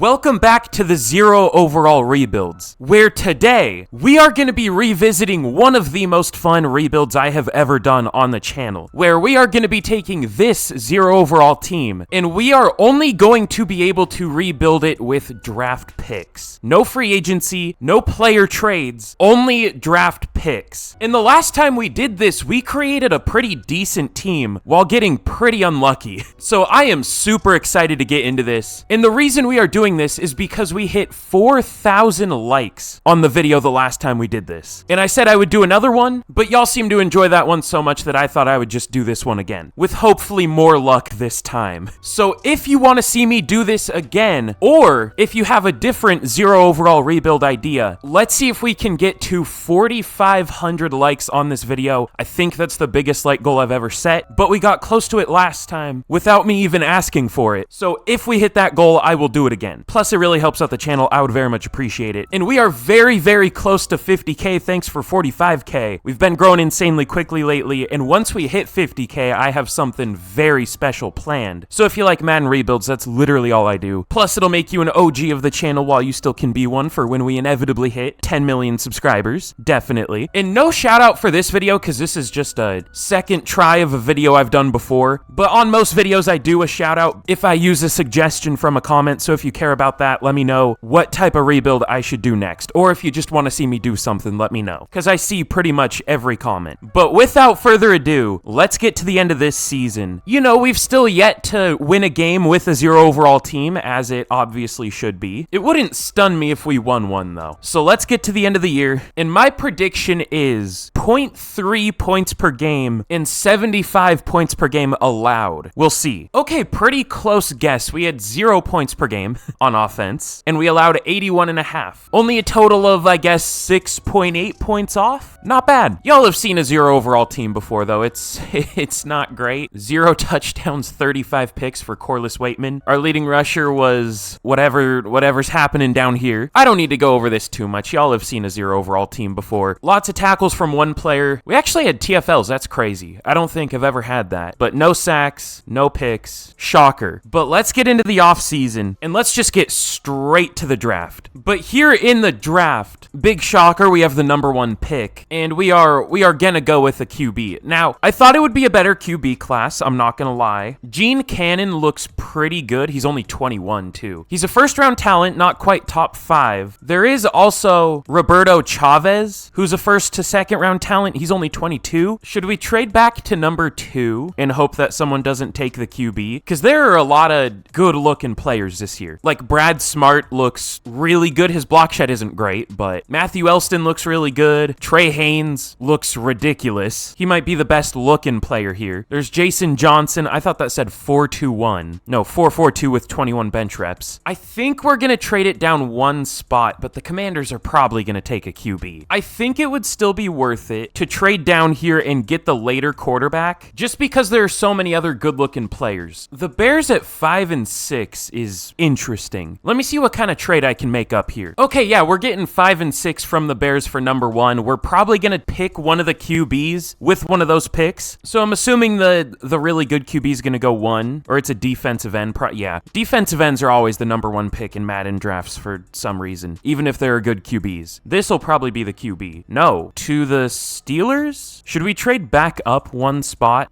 Welcome back to the Zero Overall Rebuilds, where today we are going to be revisiting one of the most fun rebuilds I have ever done on the channel, where we are going to be taking this Zero Overall team, and we are only going to be able to rebuild it with draft picks. No free agency, no player trades, only draft picks. And the last time we did this, we created a pretty decent team while getting pretty unlucky. So I am super excited to get into this, and the reason we are doing this is because we hit 4,000 likes on the video the last time we did this. And I said I would do another one, but y'all seem to enjoy that one so much that I thought I would just do this one again, with hopefully more luck this time. So if you want to see me do this again, or if you have a different Zero Overall rebuild idea, let's see if we can get to 4,500 likes on this video. I think that's the biggest like goal I've ever set, but we got close to it last time without me even asking for it. So if we hit that goal, I will do it again. Plus, it really helps out the channel. I would very much appreciate it. And we are very, very close to 50K. Thanks for 45K. We've been growing insanely quickly lately, and once we hit 50K, I have something very special planned. So if you like Madden rebuilds, that's literally all I do. Plus, it'll make you an OG of the channel while you still can be one for when we inevitably hit 10 million subscribers. Definitely. And no shout out for this video, because this is just a second try of a video I've done before. But on most videos, I do a shout out if I use a suggestion from a comment. So if you care about that, let me know what type of rebuild I should do next. Or if you just want to see me do something, let me know, because I see pretty much every comment. But without further ado, let's get to the end of this season. You know, we've still yet to win a game with a Zero Overall team, as it obviously should be. It wouldn't stun me if we won one, though. So let's get to the end of the year, and my prediction is 0.3 points per game and 75 points per game allowed. We'll see. Okay, pretty close guess. We had 0 points per game on offense, and we allowed 81.5. Only a total of, I guess, 6.8 points off? Not bad. Y'all have seen a Zero Overall team before, though. It's not great. 0 touchdowns, 35 picks for Corliss Waitman. Our leading rusher was whatever's happening down here. I don't need to go over this too much. Y'all have seen a Zero Overall team before. Lots of tackles from one player. We actually had TFLs. That's crazy. I don't think I've ever had that. But no sacks, no picks. Shocker. But let's get into the offseason, and let's just get straight to the draft. But here in the draft, big shocker, we have the #1 pick, and we are gonna go with a QB. Now, I thought it would be a better QB class, I'm not gonna lie. Gene Cannon looks pretty good. He's only 21 too. He's a first-round talent, not quite top 5. There is also Roberto Chavez, who's a first to second-round talent. He's only 22. Should we trade back to #2 and hope that someone doesn't take the QB? Because there are a lot of good-looking players this year. Like Brad Smart looks really good. His block shed isn't great, but Matthew Elston looks really good. Trey Haynes looks ridiculous. He might be the best looking player here. There's Jason Johnson. I thought that said 4-2-1. No, 4-4-2 with 21 bench reps. I think we're going to trade it down one spot, but the Commanders are probably going to take a QB. I think it would still be worth it to trade down here and get the later quarterback, just because there are so many other good looking players. The Bears at 5 and 6 is interesting. Let me see what kind of trade I can make up here. Okay, yeah, we're getting 5 and 6 from the Bears for #1. We're probably going to pick one of the QBs with one of those picks. So I'm assuming the really good QB is going to go 1, or it's a defensive end. Yeah, defensive ends are always the #1 pick in Madden drafts for some reason, even if there are good QBs. This will probably be the QB. No, to the Steelers? Should we trade back up one spot?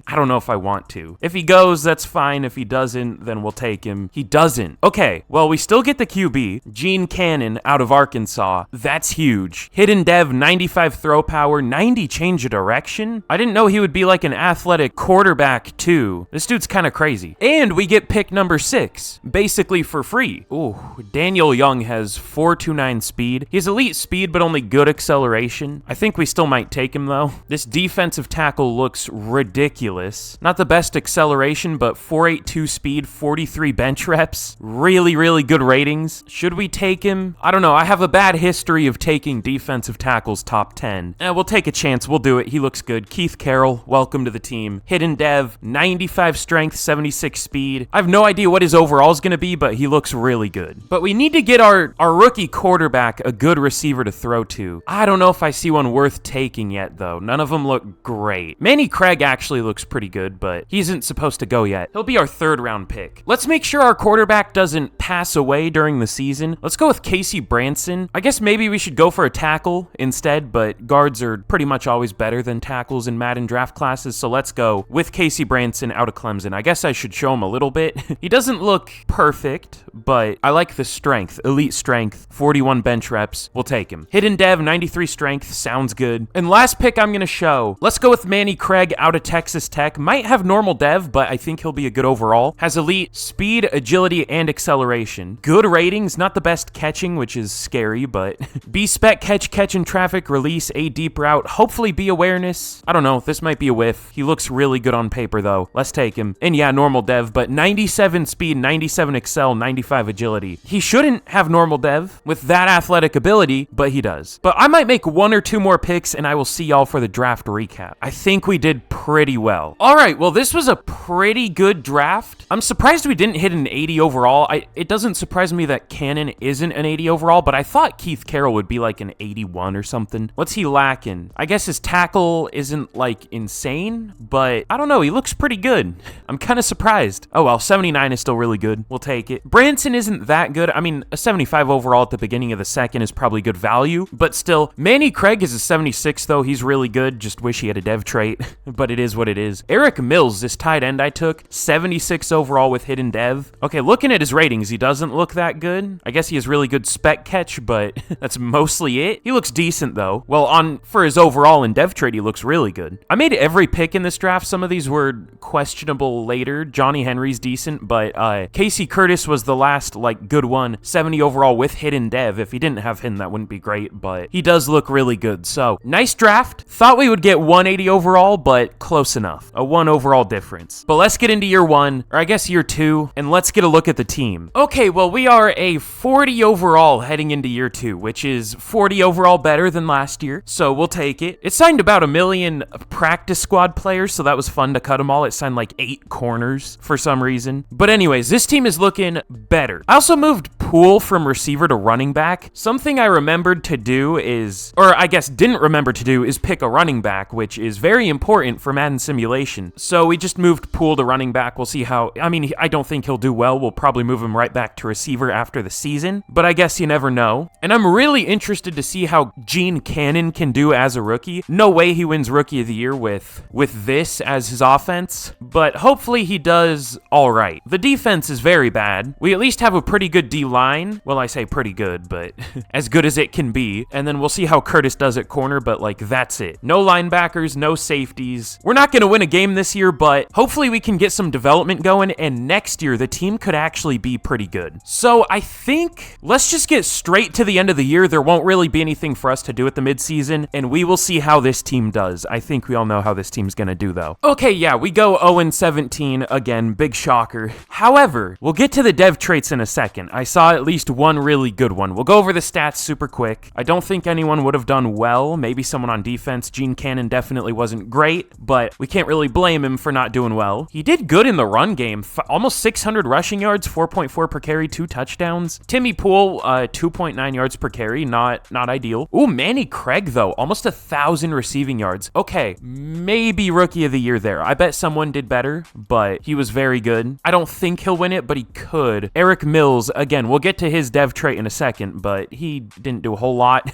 I don't know if I want to. If he goes, that's fine. If he doesn't, then we'll take him. He doesn't. Okay, well, we still get the QB. Gene Cannon out of Arkansas. That's huge. Hidden dev, 95 throw power, 90 change of direction. I didn't know he would be like an athletic quarterback too. This dude's kind of crazy. And we get pick #6, basically for free. Ooh, Daniel Young has 4.29 speed. He has elite speed, but only good acceleration. I think we still might take him though. This defensive tackle looks ridiculous. Not the best acceleration, but 4.82 speed, 43 bench reps. Really, really good ratings. Should we take him? I don't know. I have a bad history of taking defensive tackles top 10. We'll take a chance. We'll do it. He looks good. Keith Carroll, welcome to the team. Hidden dev, 95 strength, 76 speed. I have no idea what his overall is going to be, but he looks really good. But we need to get our rookie quarterback a good receiver to throw to. I don't know if I see one worth taking yet, though. None of them look great. Manny Craig actually looks pretty good, but he isn't supposed to go yet. He'll be our 3rd round pick. Let's make sure our quarterback does doesn't pass away during the season. Let's go with Casey Branson. I guess maybe we should go for a tackle instead, but guards are pretty much always better than tackles in Madden draft classes, so let's go with Casey Branson out of Clemson. I guess I should show him a little bit. He doesn't look perfect, but I like the strength. Elite strength, 41 bench reps. We'll take him. Hidden dev, 93 strength. Sounds good. And last pick I'm going to show. Let's go with Manny Craig out of Texas Tech. Might have normal dev, but I think he'll be a good overall. Has elite speed, agility, and acceleration. Good ratings, not the best catching, which is scary, but B spec, catch in traffic, release, A deep route, hopefully B awareness. I don't know, this might be a whiff. He looks really good on paper though. Let's take him. And yeah, normal dev, but 97 speed, 97 excel, 95 agility. He shouldn't have normal dev with that athletic ability, but he does. But I might make 1 or 2 more picks and I will see y'all for the draft recap. I think we did pretty well. All right, well, this was a pretty good draft. I'm surprised we didn't hit an 80 overall. It doesn't surprise me that Cannon isn't an 80 overall, but I thought Keith Carroll would be like an 81 or something. What's he lacking? I guess his tackle isn't like insane, but I don't know. He looks pretty good. I'm kind of surprised. Oh, well, 79 is still really good. We'll take it. Branson isn't that good. I mean, a 75 overall at the beginning of the second is probably good value, but still, Manny Craig is a 76 though. He's really good. Just wish he had a dev trait, but it is what it is. Eric Mills, this tight end I took, 76 overall with hidden dev. Okay, looking at his ratings, he doesn't look that good. I guess he has really good spec catch, but that's mostly it. He looks decent though. Well, for his overall and dev trait, he looks really good. I made every pick in this draft. Some of these were questionable later. Johnny Henry's decent, but Casey Curtis was the last like good one. 70 overall with hidden dev. If he didn't have hidden, that wouldn't be great, but he does look really good. So nice draft. Thought we would get 180 overall, but close enough. A 1 overall difference. But let's get into year 1, or I guess year 2, and let's get a look at the team. Okay, well, we are a 40 overall heading into year 2, which is 40 overall better than last year, so we'll take it. It signed about 1 million practice squad players, so that was fun to cut them all. It signed like 8 corners for some reason. But anyways, this team is looking better. I also moved Poole from receiver to running back. Something I remembered to do is, or I guess didn't remember to do, is pick a running back, which is very important for Madden Simulation. So we just moved Poole to running back. We'll see how, I mean, I don't think he'll do well. We'll probably move him right back to receiver after the season, but I guess you never know. And I'm really interested to see how Gene Cannon can do as a rookie. No way he wins Rookie of the Year with this as his offense, but hopefully he does all right. The defense is very bad. We at least have a pretty good D-line. Well, I say pretty good, but as good as it can be. And then we'll see how Curtis does at corner, but like that's it. No linebackers, no safeties. We're not going to win a game this year, but hopefully we can get some development going, and next year the team could actually be pretty good. So I think let's just get straight to the end of the year. There won't really be anything for us to do at the midseason, and we will see how this team does. I think we all know how this team's going to do, though. Okay, yeah, we go 0-17 again. Big shocker. However, we'll get to the dev traits in a second. I saw at least one really good one. We'll go over the stats super quick. I don't think anyone would have done well. Maybe someone on defense. Gene Cannon definitely wasn't great, but we can't really blame him for not doing well. He did good in the run game. Almost 600 rushing yards, 4.4 per carry, 2 touchdowns. Timmy Poole, 2.9 yards per carry. Not ideal. Ooh, Manny Craig, though. Almost 1,000 receiving yards. Okay, maybe Rookie of the Year there. I bet someone did better, but he was very good. I don't think he'll win it, but he could. Eric Mills, again, we'll get to his dev trait in a second, but he didn't do a whole lot.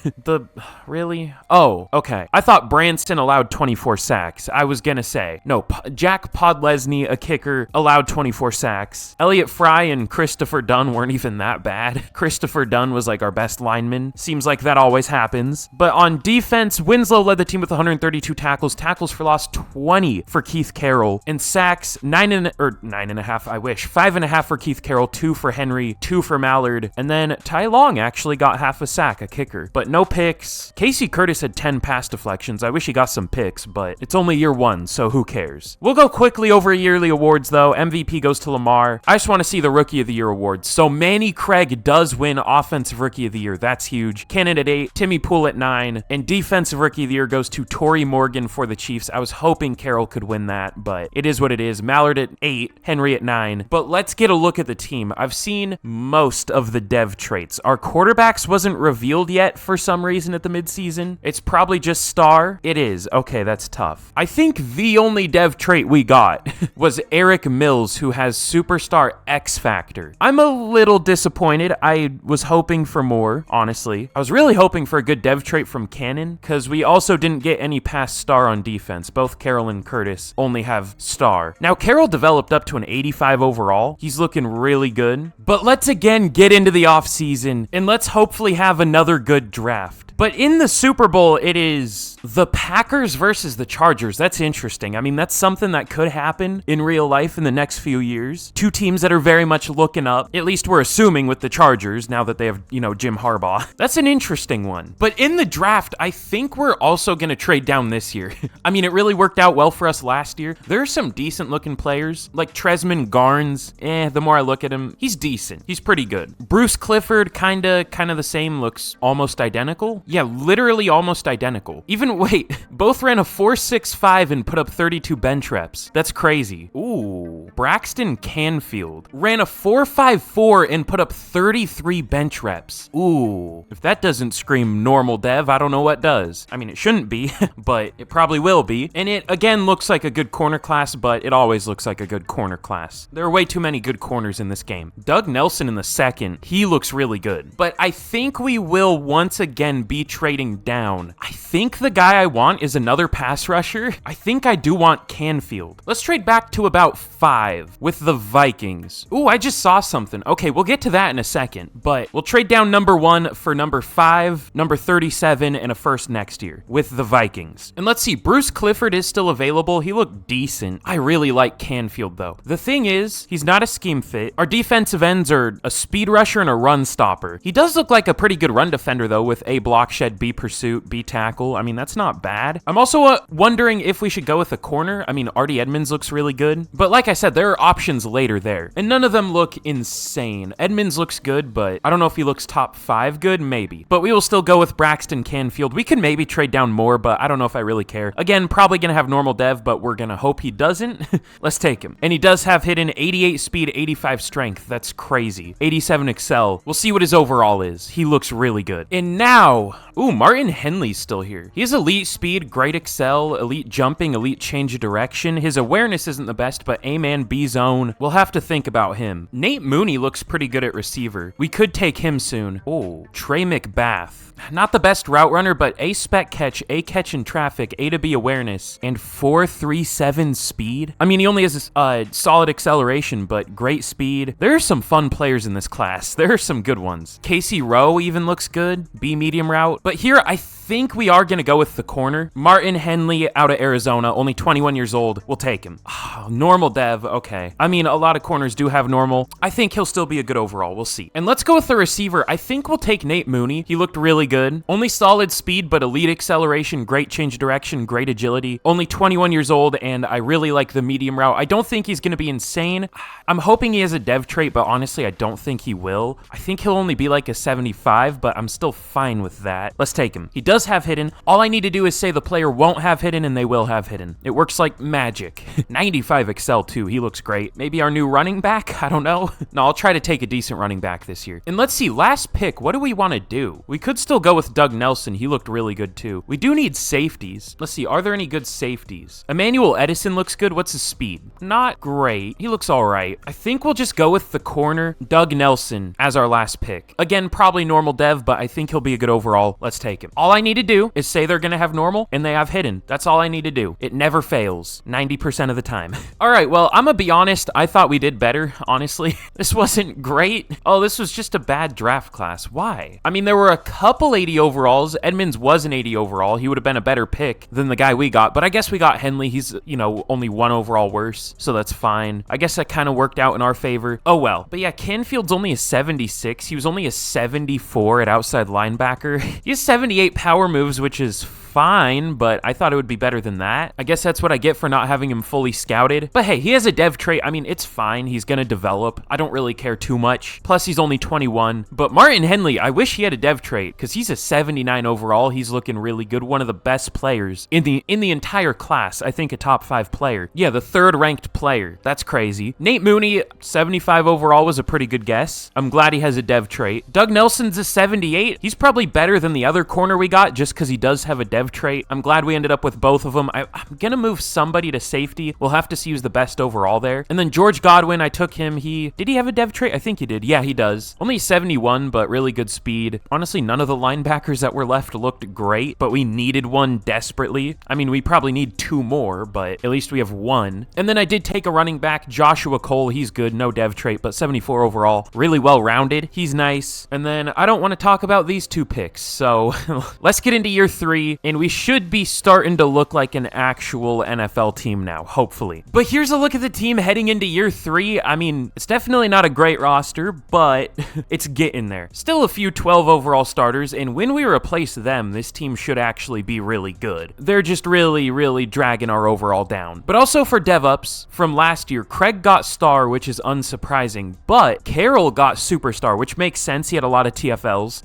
Really? Oh, okay. I thought Branson allowed 24 sacks. I was gonna say. No, Jack Podlesny, a kicker, allowed 24 sacks. Elliott Fry and Christopher Dunn weren't even that bad. Christopher Dunn was like our best lineman. Seems like that always happens. But on defense, Winslow led the team with 132 tackles. Tackles for loss, 20 for Keith Carroll. And sacks, 9.5, I wish. 5.5 for Keith Carroll, 2 for Henry, 2 for Mallard. And then Ty Long actually got half a sack, a kicker. But no picks. Casey Curtis had 10 pass deflections. I wish he got some picks, but it's only year 1, so who cares? We'll go quickly over yearly awards, though. MVP goes to Lamar. I just want to see the Rookie of the Year awards. So Manny Craig does win Offensive Rookie of the Year. That's huge. Cannon at 8, Timmy Poole at 9, and Defensive Rookie of the Year goes to Torrey Morgan for the Chiefs. I was hoping Carroll could win that, but it is what it is. Mallard at 8, Henry at 9. But let's get a look at the team. I've seen most most of the dev traits. Our quarterbacks wasn't revealed yet for some reason at the midseason. It's probably just star. It is. Okay, that's tough. I think the only dev trait we got was Eric Mills, who has superstar X Factor. I'm a little disappointed. I was hoping for more, honestly. I was really hoping for a good dev trait from Cannon, because we also didn't get any past star on defense. Both Carroll and Curtis only have star. Now, Carroll developed up to an 85 overall. He's looking really good. But let's again get into the offseason, and let's hopefully have another good draft. But in the Super Bowl, it is the Packers versus the Chargers. That's interesting. I mean, that's something that could happen in real life in the next few years. Two teams that are very much looking up. At least we're assuming with the Chargers, now that they have, Jim Harbaugh. That's an interesting one. But in the draft, I think we're also going to trade down this year. I mean, it really worked out well for us last year. There are some decent-looking players, like Tresman Garnes. The more I look at him, he's decent. He's pretty good. Bruce Clifford, kind of the same, looks almost identical. Yeah, literally almost identical. Wait, both ran a 4.65 and put up 32 bench reps. That's crazy. Ooh, Braxton Canfield ran a 4.54 and put up 33 bench reps. Ooh, if that doesn't scream normal dev, I don't know what does. I mean, it shouldn't be, but it probably will be. And it, again, looks like a good corner class, but it always looks like a good corner class. There are way too many good corners in this game. Doug Nelson in the second, he looks really good. But I think we will once again be trading down. I think the guy I want is another pass rusher. I think I do want Canfield. Let's trade back to about 5 with the Vikings. Ooh, I just saw something. Okay, we'll get to that in a second, but we'll trade down number 1 for number 5, number 37, and a first next year with the Vikings. And let's see, Bruce Clifford is still available. He looked decent. I really like Canfield, though. The thing is, he's not a scheme fit. Our defensive ends are a speed rusher and a run stopper. He does look like a pretty good run defender, though, with A block shed, B pursuit, B tackle. I mean, that's not bad. I'm also wondering if we should go with a corner. I mean, Artie Edmonds looks really good. But like I said, there are options later there. And none of them look insane. Edmonds looks good, but I don't know if he looks top 5 good, maybe. But we will still go with Braxton Canfield. We can maybe trade down more, but I don't know if I really care. Again, probably going to have normal dev, but we're going to hope he doesn't. Let's take him. And he does have hidden 88 speed, 85 strength. That's crazy. 87 excel. We'll see what his overall is. He looks really good. And now, ooh, Martin Henley's still here. He has elite speed, great excel, elite jumping, elite change of direction. His awareness isn't the best, but A-man, B-zone. We'll have to think about him. Nate Mooney looks pretty good at receiver. We could take him soon. Oh, Trey McBath. Not the best route runner, but A spec catch, A catch in traffic, A to B awareness, and 4.37 speed. I mean, he only has solid acceleration, but great speed. There are some fun players in this class. There are some good ones. Casey Rowe even looks good. B medium route. But here, I think we are going to go with the corner. Martin Henley out of Arizona, only 21 years old. We'll take him. Oh, normal dev, okay. I mean, a lot of corners do have normal. I think he'll still be a good overall. We'll see. And let's go with the receiver. I think we'll take Nate Mooney. He looked really good. Only solid speed, but elite acceleration, great change of direction, great agility. Only 21 years old, and I really like the medium route. I don't think he's going to be insane. I'm hoping he has a dev trait, but honestly, I don't think he will. I think he'll only be like a 75, but I'm still fine with that. Let's take him. He does have hidden. All I need to do is say the player won't have hidden, and they will have hidden. It works like magic. 95 excel, too. He looks great. Maybe our new running back? I don't know. No, I'll try to take a decent running back this year. And let's see, last pick, what do we want to do? We could still go with Doug Nelson. He looked really good, too. We do need safeties. Let's see, are there any good safeties? Emmanuel Edison looks good. What's his speed? Not great. He looks all right. I think we'll just go with the corner, Doug Nelson, as our last pick. Again, probably normal dev, but I think he'll be a good overall. Let's take him. All I need to do is say they're going to have normal, and they have hidden. That's all I need to do. It never fails, 90% of the time. All right, well, I'm going to be honest. I thought we did better, honestly. This wasn't great. Oh, this was just a bad draft class. Why? I mean, there were a couple 80 overalls. Edmonds was an 80 overall. He would have been a better pick than the guy we got, but I guess we got Henley. He's, only 1 overall worse, so that's fine. I guess that kind of worked out in our favor. Oh, well. But yeah, Canfield's only a 76. He was only a 74 at outside linebacker. He has 78 power moves, which is fine, but I thought it would be better than that. I guess that's what I get for not having him fully scouted. But hey, he has a dev trait. I mean, it's fine. He's going to develop. I don't really care too much. Plus, he's only 21. But Martin Henley, I wish he had a dev trait because he's a 79 overall. He's looking really good. One of the best players in the entire class. I think a top 5 player. Yeah, the 3rd ranked player. That's crazy. Nate Mooney, 75 overall was a pretty good guess. I'm glad he has a dev trait. Doug Nelson's a 78. He's probably better than the other corner we got just because he does have a dev trait. I'm glad we ended up with both of them. I'm going to move somebody to safety. We'll have to see who's the best overall there. And then George Godwin, I took him. Did he have a dev trait? I think he did. Yeah, he does. Only 71, but really good speed. Honestly, none of the linebackers that were left looked great, but we needed one desperately. I mean, we probably need 2 more, but at least we have 1. And then I did take a running back, Joshua Cole. He's good. No dev trait, but 74 overall. Really well-rounded. He's nice. And then I don't want to talk about these 2 picks, so let's get into year 3, and we should be starting to look like an actual NFL team now, hopefully. But here's a look at the team heading into year 3. I mean, it's definitely not a great roster, but it's getting there. Still a few 12 overall starters, and when we replace them, this team should actually be really good. They're just really dragging our overall down. But also for DevUps, from last year, Craig got star, which is unsurprising, but Carroll got superstar, which makes sense. He had a lot of TFLs.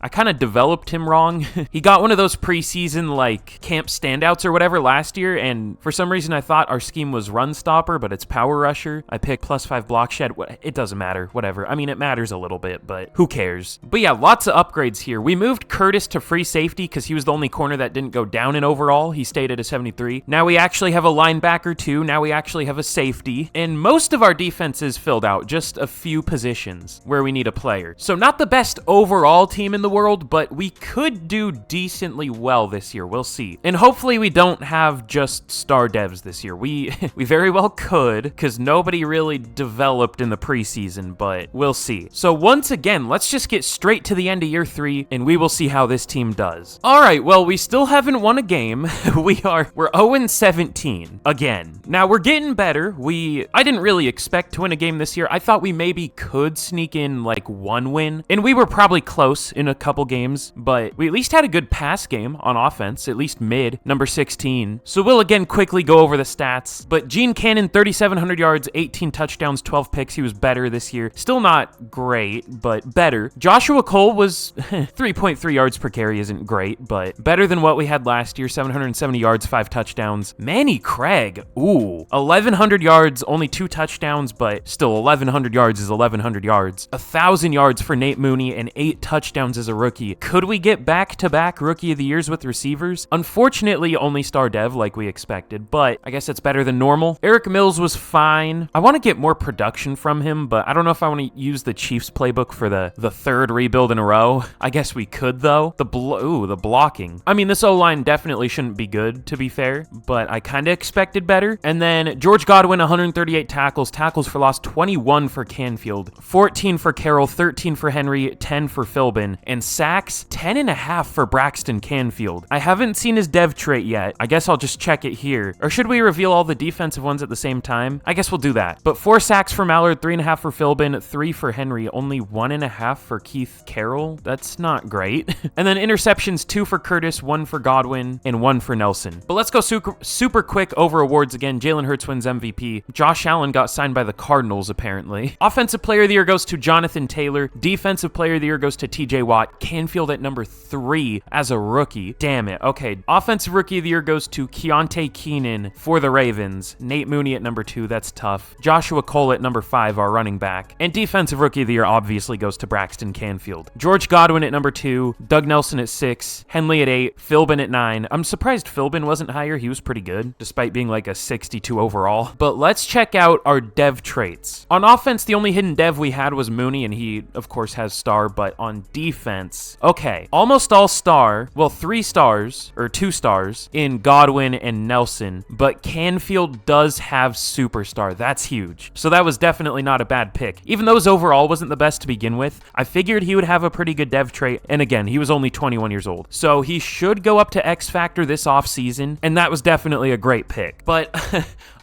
I kind of developed him wrong. He got one of those preseason, like, camp standouts or whatever last year, and for some reason I thought our scheme was run stopper, but it's power rusher. I picked +5 block shed. It doesn't matter. Whatever. I mean, it matters a little bit, but who cares? But yeah, lots of upgrades here. We moved Curtis to free safety because he was the only corner that didn't go down in overall. He stayed at a 73. Now we actually have a linebacker too. Now we actually have a safety, and most of our defense is filled out. Just a few positions where we need a player. So not the best overall team in the world, but we could do decently well this year. We'll see. And hopefully we don't have just star devs this year. We very well could, because nobody really developed in the preseason, but we'll see. So once again, let's just get straight to the end of year 3, and we will see how this team does. All right, well, we still haven't won a game. We're 0-17 again. Now we're getting better. I didn't really expect to win a game this year. I thought we maybe could sneak in like 1 win, and we were probably close in a couple games, but we at least had a good pass game on offense, at least mid, number 16. So we'll again quickly go over the stats, but Gene Cannon, 3,700 yards, 18 touchdowns, 12 picks. He was better this year. Still not great, but better. Joshua Cole was 3.3 yards per carry isn't great, but better than what we had last year, 770 yards, 5 touchdowns. Manny Craig, 1,100 yards, only 2 touchdowns, but still 1,100 yards is 1,100 yards. 1,000 yards for Nate Mooney and 8 touchdowns as a rookie. Could we get back-to-back Rookie of the Years with receivers? Unfortunately, only star dev like we expected, but I guess it's better than normal. Eric Mills was fine. I want to get more production from him, but I don't know if I want to use the Chiefs playbook for the 3rd rebuild in a row. I guess we could, though. The blocking. I mean, this O-line definitely shouldn't be good, to be fair, but I kind of expected better. And then George Godwin, 138 tackles. Tackles for loss, 21 for Canfield, 14 for Carroll, 13 for Henry, 10 for Philbin, and sacks, 10.5 for Braxton Canfield. I haven't seen his dev trait yet. I guess I'll just check it here. Or should we reveal all the defensive ones at the same time? I guess we'll do that. But 4 sacks for Mallard, 3.5 for Philbin, 3 for Henry, only 1.5 for Keith Carroll. That's not great. And then interceptions, 2 for Curtis, 1 for Godwin, and 1 for Nelson. But let's go super quick over awards again. Jalen Hurts wins MVP. Josh Allen got signed by the Cardinals, apparently. Offensive Player of the Year goes to Jonathan Taylor. Defensive Player of the Year goes to TJ Watt. Canfield at number 3 as a rookie. Damn it. Okay. Offensive Rookie of the Year goes to Keontae Keenan for the Ravens. Nate Mooney at number 2. That's tough. Joshua Cole at number 5, our running back. And Defensive Rookie of the Year obviously goes to Braxton Canfield. George Godwin at number 2. Doug Nelson at 6. Henley at 8. Philbin at 9. I'm surprised Philbin wasn't higher. He was pretty good, despite being like a 62 overall. But let's check out our dev traits. On offense, the only hidden dev we had was Mooney, and he, of course, has star, but on defense, okay, almost all star, well, 3 stars, or 2 stars, in Godwin and Nelson, but Canfield does have superstar. That's huge. So that was definitely not a bad pick. Even though his overall wasn't the best to begin with, I figured he would have a pretty good dev trait, and again, he was only 21 years old. So he should go up to X Factor this offseason, and that was definitely a great pick. But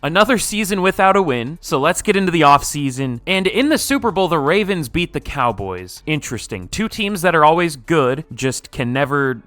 another season without a win, so let's get into the offseason. And in the Super Bowl, the Ravens beat the Cowboys. Interesting. 2 teams that are always good, just can never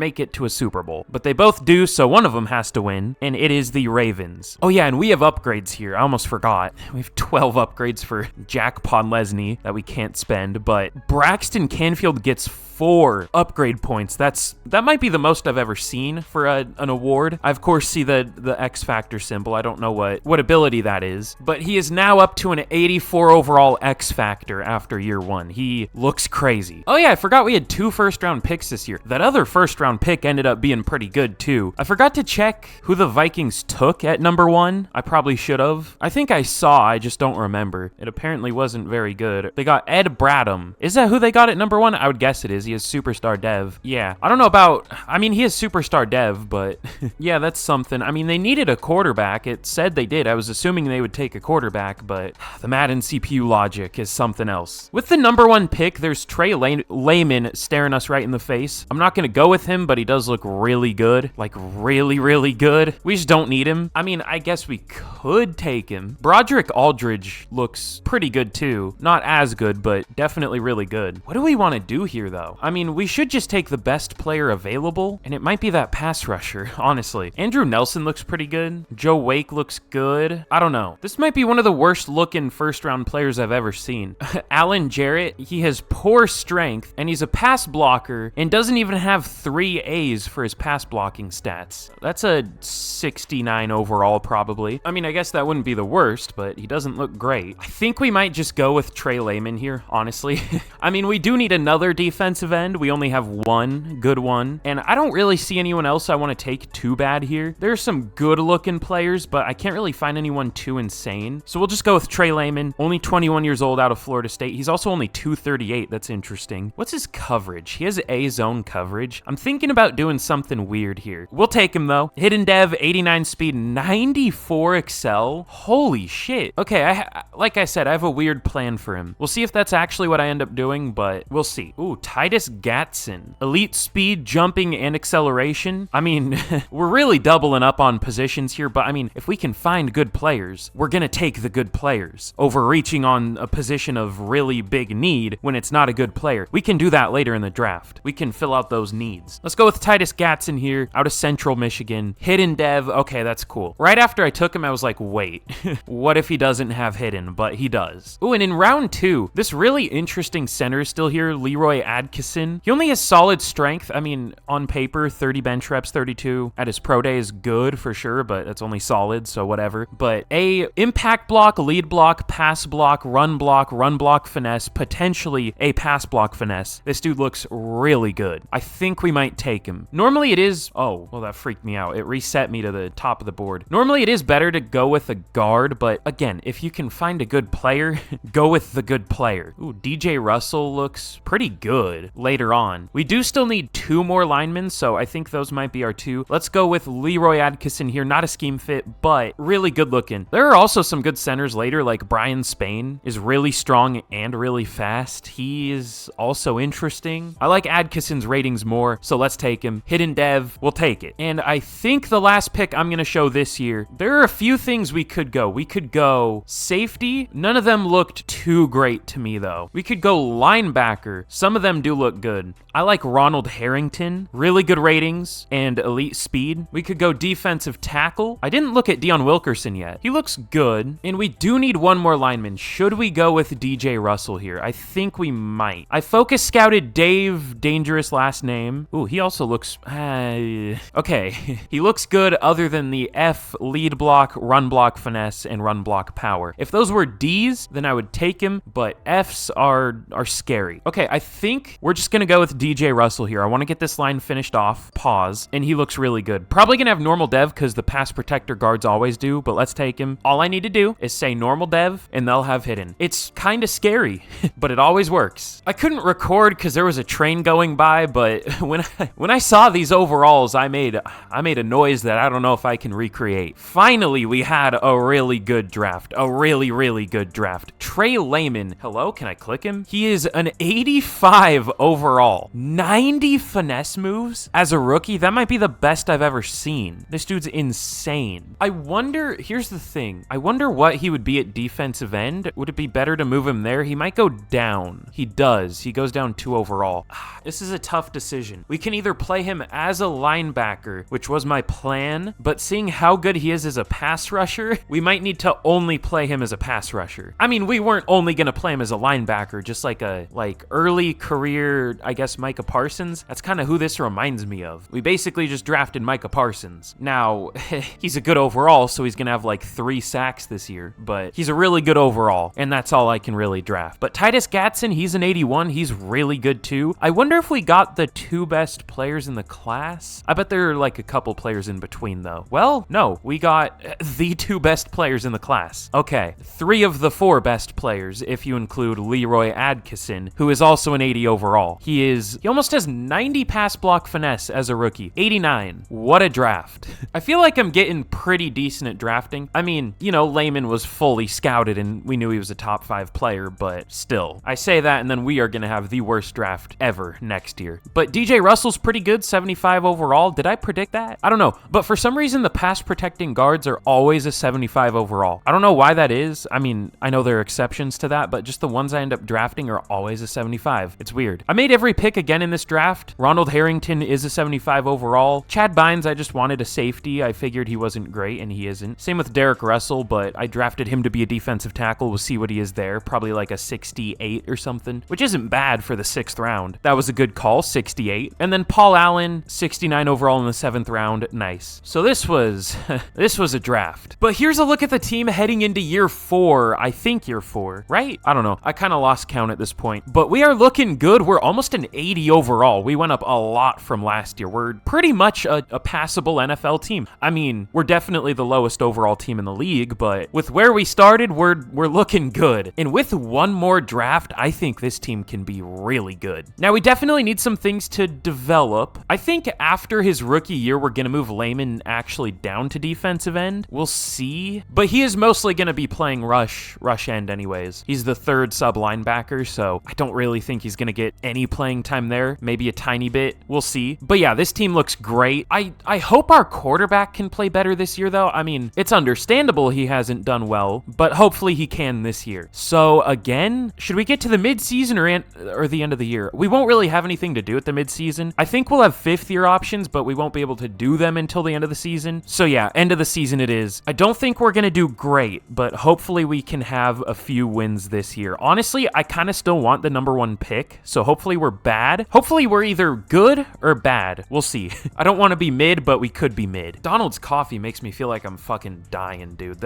make it to a Super Bowl. But they both do, so one of them has to win, and it is the Ravens. Oh yeah, and we have upgrades here. I almost forgot. We have 12 upgrades for Jack Podlesny that we can't spend, but Braxton Canfield gets 4 upgrade points. That might be the most I've ever seen for an award. I of course see the X Factor symbol. I don't know what ability that is, but he is now up to an 84 overall X Factor after year 1. He looks crazy. Oh yeah, I forgot we had 2 first-round picks this year. That other first-round pick ended up being pretty good too. I forgot to check who the Vikings took at number 1. I probably should have. I think I saw, I just don't remember. It apparently wasn't very good. They got Ed Bradham. Is that who they got at number 1? I would guess it is. He is superstar dev. Yeah, I don't know about, I mean, he is superstar dev, but yeah, that's something. I mean, they needed a quarterback. It said they did. I was assuming they would take a quarterback, but the Madden CPU logic is something else. With the number 1 pick, there's Trey Layman staring us right in the face. I'm not going to go with him, but he does look really good. Like, really, really good. We just don't need him. I mean, I guess we could take him. Broderick Aldridge looks pretty good too. Not as good, but definitely really good. What do we want to do here, though? I mean, we should just take the best player available, and it might be that pass rusher, honestly. Andrew Nelson looks pretty good. Joe Wake looks good. I don't know. This might be one of the worst looking first-round players I've ever seen. Alan Jarrett, he has poor strength, and he's a pass blocker, and doesn't even have 3 A's for his pass blocking stats. That's a 69 overall, probably. I mean, I guess that wouldn't be the worst, but he doesn't look great. I think we might just go with Trey Layman here, honestly. I mean, we do need another defensive end. We only have one good one, and I don't really see anyone else I want to take too bad here. There's some good-looking players, but I can't really find anyone too insane. So we'll just go with Trey Layman, only 21 years old out of Florida State. He's also only 238. That's interesting. What's his coverage? He has A-zone coverage. I'm thinking about doing something weird here. We'll take him, though. Hidden Dev, 89 speed, 94 excel. Holy shit. Okay, like I said, I have a weird plan for him. We'll see if that's actually what I end up doing, but we'll see. Ooh, Titus Gatson. Elite speed, jumping, and acceleration. I mean, we're really doubling up on positions here, but I mean, if we can find good players, we're gonna take the good players over reaching on a position of really big need when it's not a good player. We can do that later in the draft. We can fill out those needs. Let's go with Titus Gatson here, out of Central Michigan. Hidden Dev, okay, that's cool. Right after I took him, I was like, wait, what if he doesn't have hidden? But he does. Ooh, and in round 2, this really interesting center is still here, Leroy Adkison. He only has solid strength. I mean, on paper, 30 bench reps, 32 at his pro day is good for sure, but that's only solid, so whatever. But a impact block, lead block, pass block, run block finesse, potentially a pass block finesse. This dude looks really good. I think we might take him. Normally it is, oh, well, that freaked me out. It reset me to the top of the board. Normally it is better to go with a guard, but again, if you can find a good player, go with the good player. Ooh, DJ Russell looks pretty good later on. We do still need 2 more linemen, so I think those might be our 2. Let's go with Leroy Adkison here. Not a scheme fit, but really good looking. There are also some good centers later, like Brian Spain is really strong and really fast. He is also interesting. I like Adkison's ratings more, so let's take him. Hidden Dev, we'll take it. And I think the last pick I'm going to show this year, there are a few things we could go. We could go safety. None of them looked too great to me, though. We could go linebacker. Some of them do look good. I like Ronald Harrington, really good ratings and elite speed. We could go defensive tackle. I didn't look at Deion Wilkerson yet. He looks good. And we do need one more lineman. Should we go with DJ Russell here? I think we might. I focus scouted Dave, dangerous last name. Ooh, he also looks, okay. He looks good other than the F, lead block, run block finesse, and run block power. If those were D's, then I would take him, but F's are scary. Okay, I think we're just gonna go with DJ Russell here. I want to get this line finished off. Pause. And he looks really good. Probably gonna have normal dev because the pass protector guards always do, but let's take him. All I need to do is say normal dev and they'll have hidden. It's kind of scary, but it always works. I couldn't record because there was a train going by, but when I saw these overalls, I made a noise that I don't know if I can recreate. Finally, we had a really good draft. A really, really good draft. Trey Layman. Hello, can I click him? He is an 85 overall. 90 finesse moves as a rookie. That might be the best I've ever seen. This dude's insane. I wonder, here's the thing. I wonder what he would be at defensive end. Would it be better to move him there? He might go down. He does. He goes down 2 overall. This is a tough decision. We can can either play him as a linebacker, which was my plan, but seeing how good he is as a pass rusher, we might need to only play him as a pass rusher. I mean, we weren't only going to play him as a linebacker, just like a early career, I guess, Micah Parsons. That's kind of who this reminds me of. We basically just drafted Micah Parsons. Now, he's a good overall, so he's going to have like 3 sacks this year, but he's a really good overall, and that's all I can really draft. But Titus Gatson, he's an 81. He's really good too. I wonder if we got the 2 best players in the class. I bet there are like a couple players in between though. Well, no, we got the 2 best players in the class. Okay, 3 of the 4 best players if you include Leroy Adkisson, who is also an 80 overall. He almost has 90 pass block finesse as a rookie. 89. What a draft. I feel like I'm getting pretty decent at drafting. I mean, you know, Lehman was fully scouted and we knew he was a top 5 player, but still. I say that and then we are going to have the worst draft ever next year. But DJ Russell's pretty good, 75 overall. Did I predict that? I don't know. But for some reason, the pass protecting guards are always a 75 overall. I don't know why that is. I mean, I know there are exceptions to that, but just the ones I end up drafting are always a 75. It's weird. I made every pick again in this draft. Ronald Harrington is a 75 overall. Chad Bynes, I just wanted a safety. I figured he wasn't great, and he isn't. Same with Derek Russell, but I drafted him to be a defensive tackle. We'll see what he is there. Probably like a 68 or something, which isn't bad for the 6th round. That was a good call, 68. And then Paul Allen, 69 overall in the 7th round. Nice. So this was a draft. But here's a look at the team heading into year 4. I think year 4, right? I don't know. I kind of lost count at this point. But we are looking good. We're almost an 80 overall. We went up a lot from last year. We're pretty much a passable NFL team. I mean, we're definitely the lowest overall team in the league, but with where we started, we're looking good. And with one more draft, I think this team can be really good. Now, we definitely need some things to develop. I think after his rookie year, we're going to move Lehman actually down to defensive end. We'll see. But he is mostly going to be playing rush end anyways. He's the 3rd sub linebacker, so I don't really think he's going to get any playing time there. Maybe a tiny bit. We'll see. But yeah, this team looks great. I hope our quarterback can play better this year, though. I mean, it's understandable he hasn't done well, but hopefully he can this year. So again, should we get to the midseason or the end of the year? We won't really have anything to do at the midseason. I think we'll have 5th year options, but we won't be able to do them until the end of the season. So yeah, end of the season it is. I don't think we're going to do great, but hopefully we can have a few wins this year. Honestly, I kind of still want the number 1 pick, so hopefully we're bad. Hopefully we're either good or bad. We'll see. I don't want to be mid, but we could be mid. Donald's coffee makes me feel like I'm fucking dying, dude.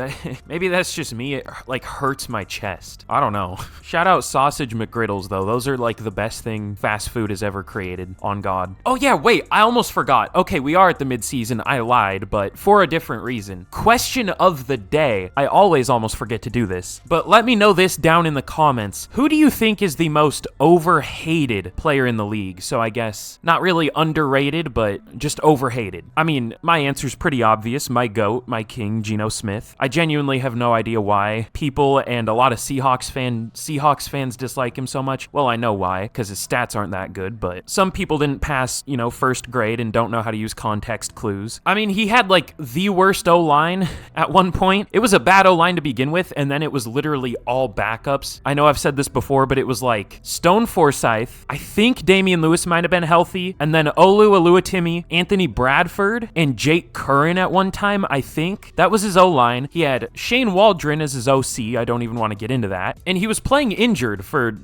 Maybe that's just me. It like hurts my chest. I don't know. Shout out Sausage McGriddles, though. Those are like the best thing fast food has ever created. On God. Oh yeah, wait. I almost forgot. Okay, we are at the midseason. I lied, but for a different reason. Question of the day. I always almost forget to do this, but let me know this down in the comments. Who do you think is the most overhated player in the league? So I guess not really underrated, but just overhated. I mean, my answer's pretty obvious. My GOAT, my king, Geno Smith. I genuinely have no idea why people and a lot of Seahawks fans dislike him so much. Well, I know why, because his stats aren't that good, but some people didn't pass, 1st grade and don't know how to use context clues. I mean, he had like the worst O-line at one point. It was a bad O-line to begin with, and then it was literally all backups. I know I've said this before, but it was like Stone Forsyth, I think Damian Lewis might have been healthy, and then Olu Oluwatimi, Anthony Bradford, and Jake Curran at one time, I think. That was his O-line. He had Shane Waldron as his OC. I don't even want to get into that. And he was playing injured for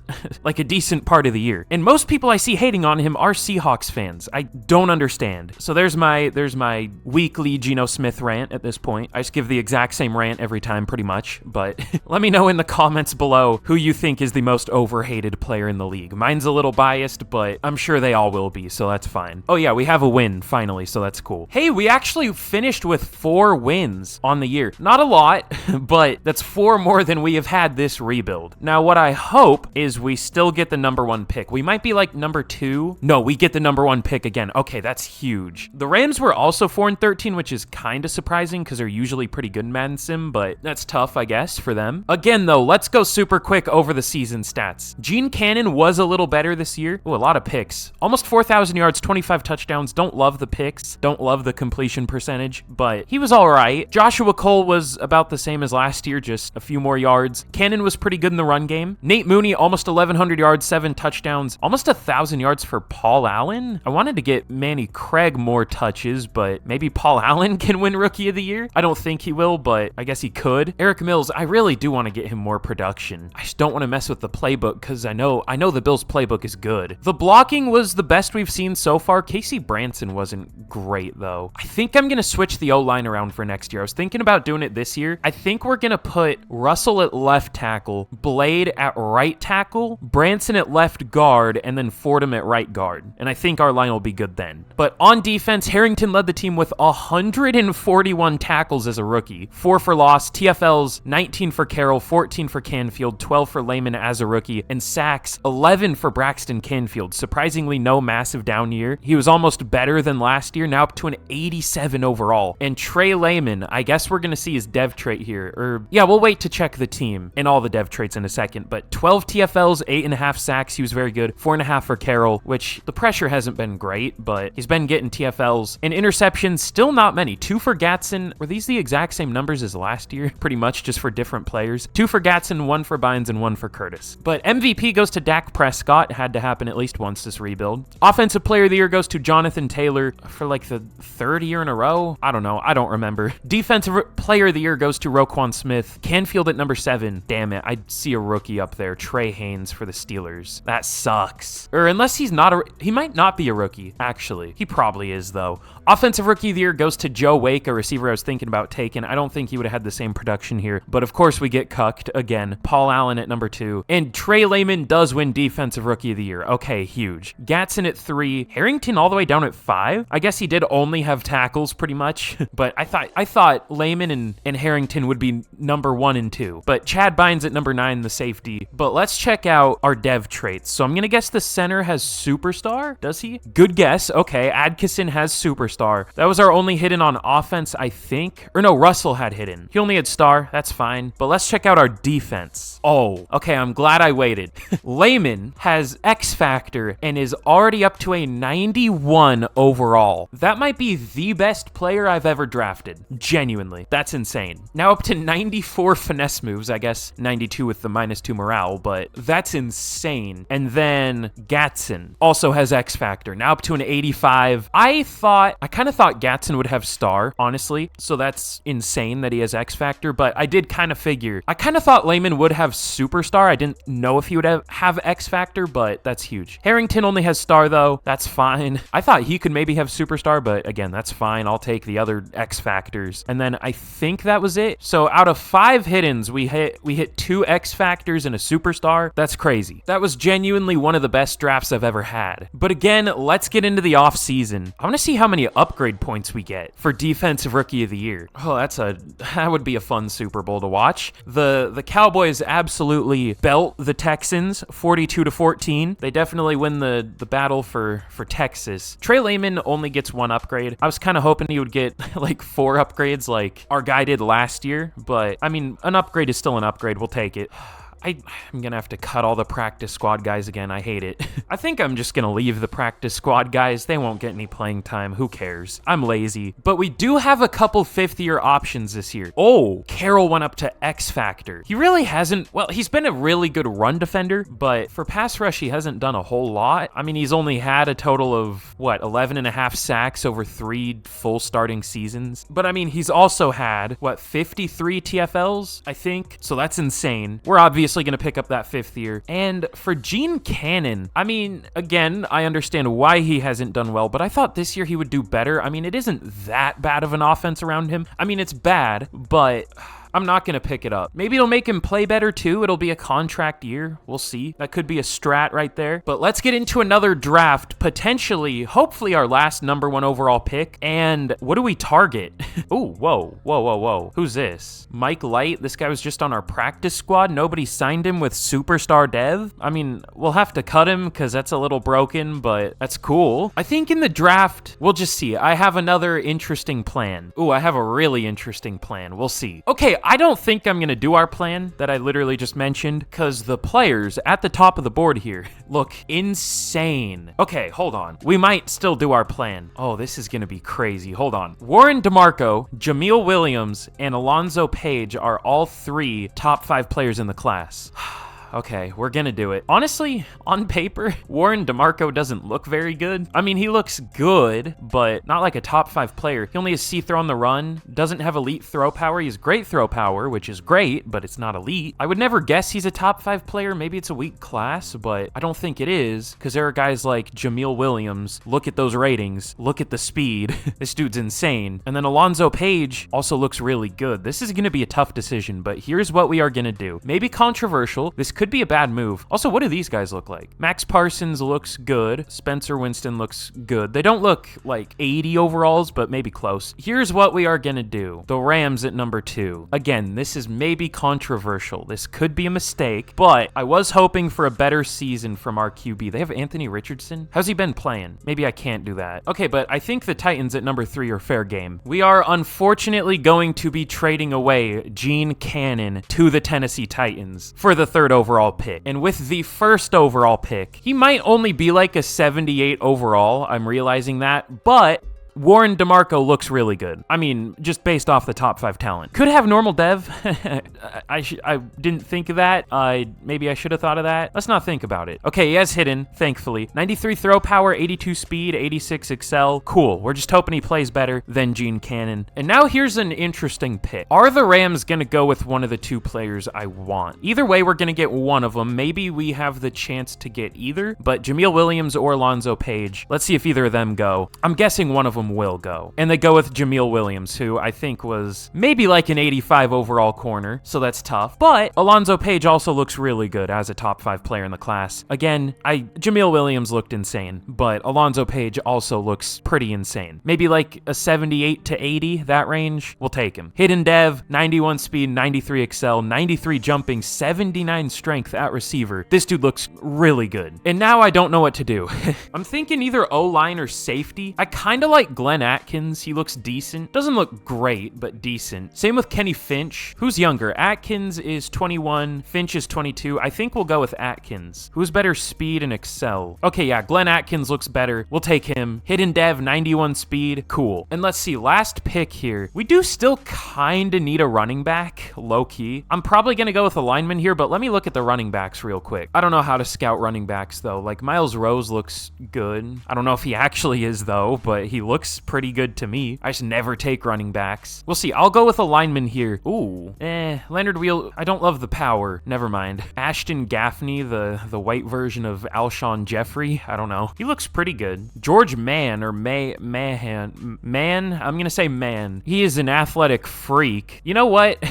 like a decent part of the year. And most people I see hating on him are Seahawks fans. I don't understand. So there's my weekly Geno Smith rant at this point. I just give the exact same rant every time pretty much, but let me know in the comments below who you think is the most overhated player in the league. Mine's a little biased, but I'm sure they all will be, so that's fine. Oh yeah, we have a win finally, so that's cool. Hey, we actually finished with 4 wins on the year. Not a lot, but that's 4 more than we have had this rebuild. Now, what I hope is we still get the number 1 pick. We might be like number 2. No, we get the number 1 pick again. Okay, that's huge. The Rams were also 4-13, which is kind of surprising because they're usually pretty good in Madden Sim, but that's tough, I guess, for them. Again, though, let's go super quick over the season stats. Gene Cannon was a little better this year. Oh, a lot of picks. Almost 4,000 yards, 25 touchdowns. Don't love the picks. Don't love the completion percentage, but he was all right. Joshua Cole was about the same as last year, just a few more yards. Cannon was pretty good in the run game. Nate Mooney, almost 1,100 yards, 7 touchdowns, almost 1,000 yards for Paul Allen. Allen. I wanted to get Manny Craig more touches, but maybe Paul Allen can win Rookie of the Year. I don't think he will, but I guess he could. Eric Mills, I really do want to get him more production. I just don't want to mess with the playbook because I know the Bills playbook is good. The blocking was the best we've seen so far. Casey Branson wasn't great though. I think I'm going to switch the O-line around for next year. I was thinking about doing it this year. I think we're going to put Russell at left tackle, Blade at right tackle, Branson at left guard, and then Fordham at right guard. And I think our line will be good then. But on defense, Harrington led the team with 141 tackles as a rookie. 4 for loss, TFLs 19 for Carroll, 14 for Canfield, 12 for Lehman as a rookie, and sacks 11 for Braxton Canfield. Surprisingly, no massive down year. He was almost better than last year, now up to an 87 overall. And Trey Lehman, I guess we're going to see his dev trait here. Or, yeah, we'll wait to check the team and all the dev traits in a second. But 12 TFLs, 8.5 sacks. He was very good. 4.5 for Carroll, which the pressure hasn't been great, but he's been getting TFLs. And interceptions, still not many. 2 for Gatson. Were these the exact same numbers as last year? Pretty much, just for different players. 2 for Gatson, 1 for Bynes, and 1 for Curtis. But MVP goes to Dak Prescott. Had to happen at least once this rebuild. Offensive Player of the Year goes to Jonathan Taylor for like the 3rd year in a row. I don't know. I don't remember. Defensive Player of the Year goes to Roquan Smith. Canfield at number 7. Damn it. I see a rookie up there. Trey Haynes for the Steelers. That sucks. Or unless he's not he might not be a rookie, actually. He probably is, though. Offensive Rookie of the Year goes to Joe Wake, a receiver I was thinking about taking. I don't think he would have had the same production here, but of course we get cucked again. Paul Allen at number 2. And Trey Lehman does win Defensive Rookie of the Year. Okay, huge. Gatson at 3. Harrington all the way down at 5. I guess he did only have tackles pretty much, but I thought Lehman and Harrington would be number 1 and 2. But Chad Bynes at number 9, the safety. But let's check out our dev traits. So I'm going to guess the center has Superstar. Does he? Good guess. Okay, Adkison has Superstar. That was our only hidden on offense, I think. Or no, Russell had hidden. He only had star. That's fine. But let's check out our defense. Oh, okay, I'm glad I waited. Lehman has X Factor and is already up to a 91 overall. That might be the best player I've ever drafted. Genuinely. That's insane. Now up to 94 finesse moves. I guess 92 with the -2 morale, but that's insane. And then Gatson also has X Factor. Now up to an 85. I kind of thought Gatson would have star, honestly. So that's insane that he has X Factor, but I did kind of figure. I kind of thought Lehman would have Superstar. I didn't know if he would have X Factor, but that's huge. Harrington only has star, though. That's fine. I thought he could maybe have Superstar, but again, that's fine. I'll take the other X Factors. And then I think that was it. So out of 5 hiddens, we hit 2 X Factors and a Superstar. That's crazy. That was genuinely one of the best drafts I've ever had. But again, let's get into the off season. I want to see how many upgrade points we get for Defensive Rookie of the Year. Oh, that would be a fun Super Bowl to watch. The Cowboys absolutely belt the Texans 42-14. They definitely win the battle for Texas. Trey Lehman only gets 1 upgrade. I was kind of hoping he would get like 4 upgrades like our guy did last year, but I mean, an upgrade is still an upgrade. We'll take it. I'm going to have to cut all the practice squad guys again. I hate it. I think I'm just going to leave the practice squad guys. They won't get any playing time. Who cares? I'm lazy. But we do have a couple 5th-year options this year. Oh, Carroll went up to X Factor. He really hasn't... Well, he's been a really good run defender, but for pass rush, he hasn't done a whole lot. I mean, he's only had a total of, 11.5 sacks over 3 full starting seasons. But I mean, he's also had, 53 TFLs, I think? So that's insane. We're obviously going to pick up that 5th year. And for Gene Cannon, I mean, again, I understand why he hasn't done well, but I thought this year he would do better. I mean, it isn't that bad of an offense around him. I mean, it's bad, but... I'm not going to pick it up. Maybe it'll make him play better too. It'll be a contract year. We'll see. That could be a strat right there. But let's get into another draft. Potentially, hopefully our last number 1 overall pick. And what do we target? Ooh, whoa. Who's this? Mike Light. This guy was just on our practice squad. Nobody signed him with Superstar Dev. I mean, we'll have to cut him because that's a little broken, but that's cool. I think in the draft, we'll just see. I have another interesting plan. Ooh, I have a really interesting plan. We'll see. Okay, I don't think I'm going to do our plan that I literally just mentioned because the players at the top of the board here look insane. Okay, hold on. We might still do our plan. Oh, this is going to be crazy. Hold on. Warren DeMarco, Jameel Williams, and Alonzo Page are all 3 top 5 players in the class. Okay, we're gonna do it. Honestly, on paper, Warren DeMarco doesn't look very good. I mean, he looks good, but not like a top 5 player. He only has C-throw on the run, doesn't have elite throw power. He has great throw power, which is great, but it's not elite. I would never guess he's a top 5 player. Maybe it's a weak class, but I don't think it is, because there are guys like Jameel Williams. Look at those ratings. Look at the speed. This dude's insane. And then Alonzo Page also looks really good. This is gonna be a tough decision, but here's what we are gonna do. Maybe controversial. This could be a bad move. Also, what do these guys look like? Max Parsons looks good. Spencer Winston looks good. They don't look like 80 overalls, but maybe close. Here's what we are gonna do. The Rams at number 2. Again, this is maybe controversial. This could be a mistake, but I was hoping for a better season from our QB. They have Anthony Richardson. How's he been playing? Maybe I can't do that. Okay, but I think the Titans at number 3 are fair game. We are unfortunately going to be trading away Gene Cannon to the Tennessee Titans for the 3rd overall pick. And with the 1st overall pick, he might only be like a 78 overall. I'm realizing that, but Warren DeMarco looks really good. I mean, just based off the top 5 talent. Could have normal dev. I didn't think of that. Maybe I should have thought of that. Let's not think about it. Okay, he has hidden, thankfully. 93 throw power, 82 speed, 86 excel. Cool. We're just hoping he plays better than Gene Cannon. And now here's an interesting pick. Are the Rams gonna go with one of the 2 players I want? Either way, we're gonna get one of them. Maybe we have the chance to get either, but Jameel Williams or Alonzo Page. Let's see if either of them go. I'm guessing one of them will go. And they go with Jameel Williams, who I think was maybe like an 85 overall corner, so that's tough. But Alonzo Page also looks really good as a top 5 player in the class. Again, Jameel Williams looked insane, but Alonzo Page also looks pretty insane. Maybe like a 78 to 80, that range. We'll take him. Hidden dev, 91 speed, 93 excel, 93 jumping, 79 strength at receiver. This dude looks really good. And now I don't know what to do. I'm thinking either O-line or safety. I kind of like Glenn Atkins. He looks decent. Doesn't look great, but decent. Same with Kenny Finch. Who's younger? Atkins is 21. Finch is 22. I think we'll go with Atkins. Who's better speed and excel? Okay, yeah, Glenn Atkins looks better. We'll take him. Hidden dev, 91 speed. Cool. And let's see, last pick here. We do still kind of need a running back, low-key. I'm probably going to go with a lineman here, but let me look at the running backs real quick. I don't know how to scout running backs, though. Like, Miles Rose looks good. I don't know if he actually is, though, but he looks pretty good to me. I just never take running backs. We'll see. I'll go with a lineman here. Ooh. Leonard Wheel. I don't love the power. Never mind. Ashton Gaffney, the white version of Alshon Jeffrey. I don't know. He looks pretty good. George Mann or Mahan. Man? I'm gonna say Man. He is an athletic freak. You know what?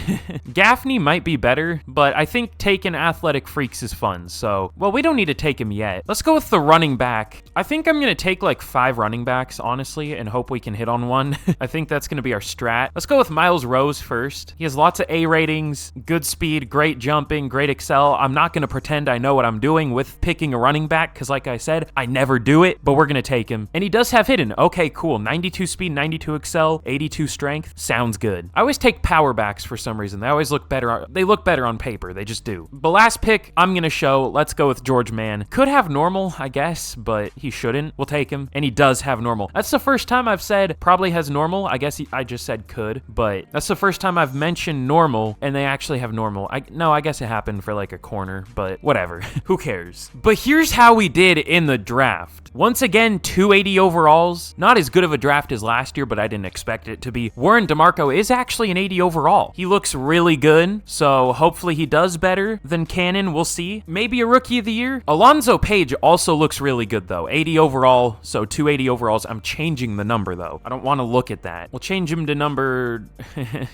Gaffney might be better, but I think taking athletic freaks is fun. So, well, we don't need to take him yet. Let's go with the running back. I think I'm gonna take like 5 running backs, honestly, and hope we can hit on one. I think that's going to be our strat. Let's go with Miles Rose first. He has lots of A ratings, good speed, great jumping, great excel. I'm not going to pretend I know what I'm doing with picking a running back because like I said, I never do it, but we're going to take him. And he does have hidden. Okay, cool. 92 speed, 92 excel, 82 strength. Sounds good. I always take power backs for some reason. They always look better. They look better on paper. They just do. The last pick I'm going to show, let's go with George Mann. Could have normal, I guess, but he shouldn't. We'll take him. And he does have normal. That's the first time I've said probably has normal. I guess I just said could, but that's the first time I've mentioned normal and they actually have normal. I guess it happened for like a corner, but whatever. Who cares? But here's how we did in the draft. Once again, 280 overalls. Not as good of a draft as last year, but I didn't expect it to be. Warren DeMarco is actually an 80 overall. He looks really good, so hopefully he does better than Cannon. We'll see. Maybe a rookie of the year. Alonzo Page also looks really good though. 80 overall, so 280 overalls. I'm changing the number though. I don't want to look at that. We'll change him to number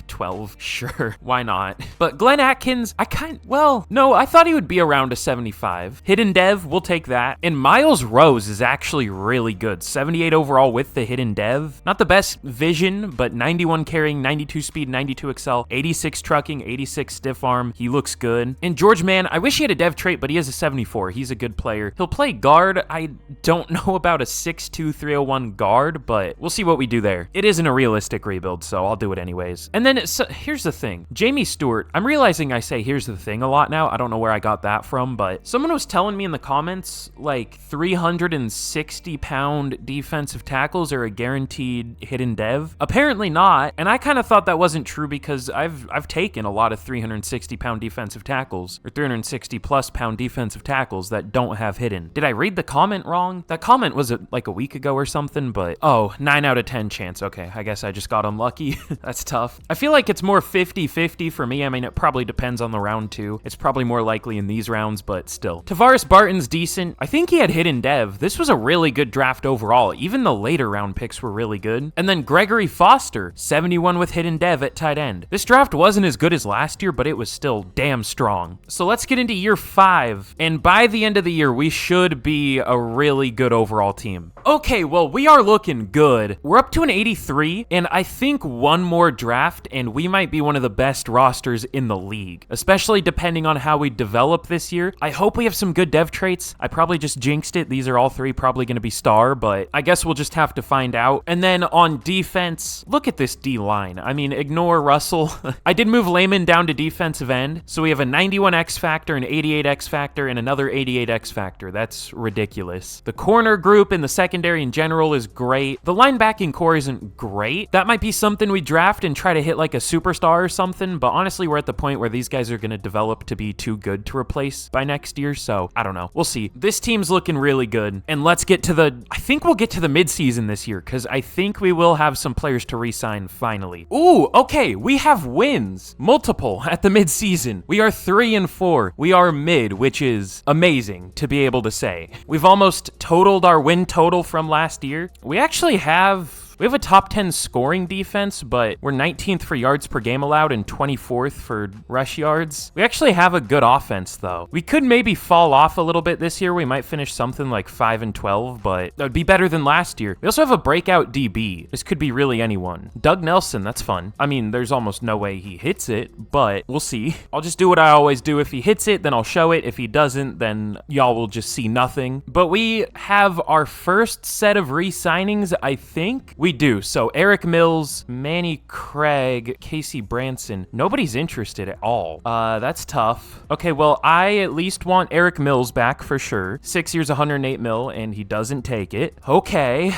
12. Sure, why not? But Glenn Atkins, I thought he would be around a 75. Hidden dev, we'll take that. And Miles Rose is actually really good. 78 overall with the hidden dev. Not the best vision, but 91 carrying, 92 speed, 92 excel, 86 trucking, 86 stiff arm. He looks good. And George Mann, I wish he had a dev trait, but he has a 74. He's a good player. He'll play guard. I don't know about a 6'2", 301 guard, but but we'll see what we do there. It isn't a realistic rebuild, so I'll do it anyways. And then here's the thing. Jamie Stewart, I'm realizing I say here's the thing a lot now. I don't know where I got that from, but someone was telling me in the comments, like 360-pound defensive tackles are a guaranteed hidden dev. Apparently not, and I kind of thought that wasn't true because I've taken a lot of 360-pound defensive tackles, or 360-plus pound defensive tackles that don't have hidden. Did I read the comment wrong? That comment was like a week ago or something, but oh, 9 out of 10 chance. Okay, I guess I just got unlucky. That's tough. I feel like it's more 50-50 for me. I mean, it probably depends on the round too. It's probably more likely in these rounds, but still. Tavares Barton's decent. I think he had hidden dev. This was a really good draft overall. Even the later round picks were really good. And then Gregory Foster, 71 with hidden dev at tight end. This draft wasn't as good as last year, but it was still damn strong. So let's get into year 5. And by the end of the year, we should be a really good overall team. Okay, well, we are looking good. We're up to an 83, and I think one more draft, and we might be one of the best rosters in the league, especially depending on how we develop this year. I hope we have some good dev traits. I probably just jinxed it. These are all 3 probably going to be star, but I guess we'll just have to find out. And then on defense, look at this D-line. I mean, ignore Russell. I did move Lehman down to defensive end, so we have a 91 X factor, an 88 X factor, and another 88 X factor. That's ridiculous. The corner group in the secondary in general is great. The linebacking core isn't great. That might be something we draft and try to hit like a superstar or something, but honestly, we're at the point where these guys are going to develop to be too good to replace by next year, so I don't know. We'll see. This team's looking really good, and let's get to I think we'll get to the midseason this year, because I think we will have some players to re-sign finally. Ooh, okay, we have wins. Multiple at the midseason. We are 3-4. We are mid, which is amazing to be able to say. We've almost totaled our win total from last year. We actually have a top 10 scoring defense, but we're 19th for yards per game allowed and 24th for rush yards. We actually have a good offense, though. We could maybe fall off a little bit this year. We might finish something like 5-12, but that would be better than last year. We also have a breakout DB. This could be really anyone. Doug Nelson, that's fun. I mean, there's almost no way he hits it, but we'll see. I'll just do what I always do. If he hits it, then I'll show it. If he doesn't, then y'all will just see nothing. But we have our first set of re-signings, I think. We do. So Eric Mills, Manny Craig, Casey Branson. Nobody's interested at all. That's tough. Okay, well, I at least want Eric Mills back for sure. 6 years, 108 mil, and he doesn't take it. Okay.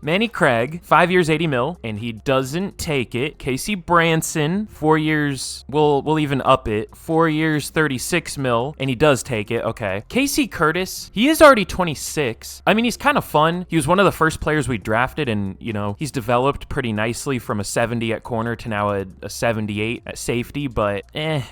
Manny Craig, 5 years, 80 mil, and he doesn't take it. Casey Branson, 4 years, we'll even up it. 4 years, 36 mil, and he does take it. Okay. Casey Curtis, he is already 26. I mean, he's kind of fun. He was one of the first players we drafted, and you know, he's developed pretty nicely from a 70 at corner to now a 78 at safety, but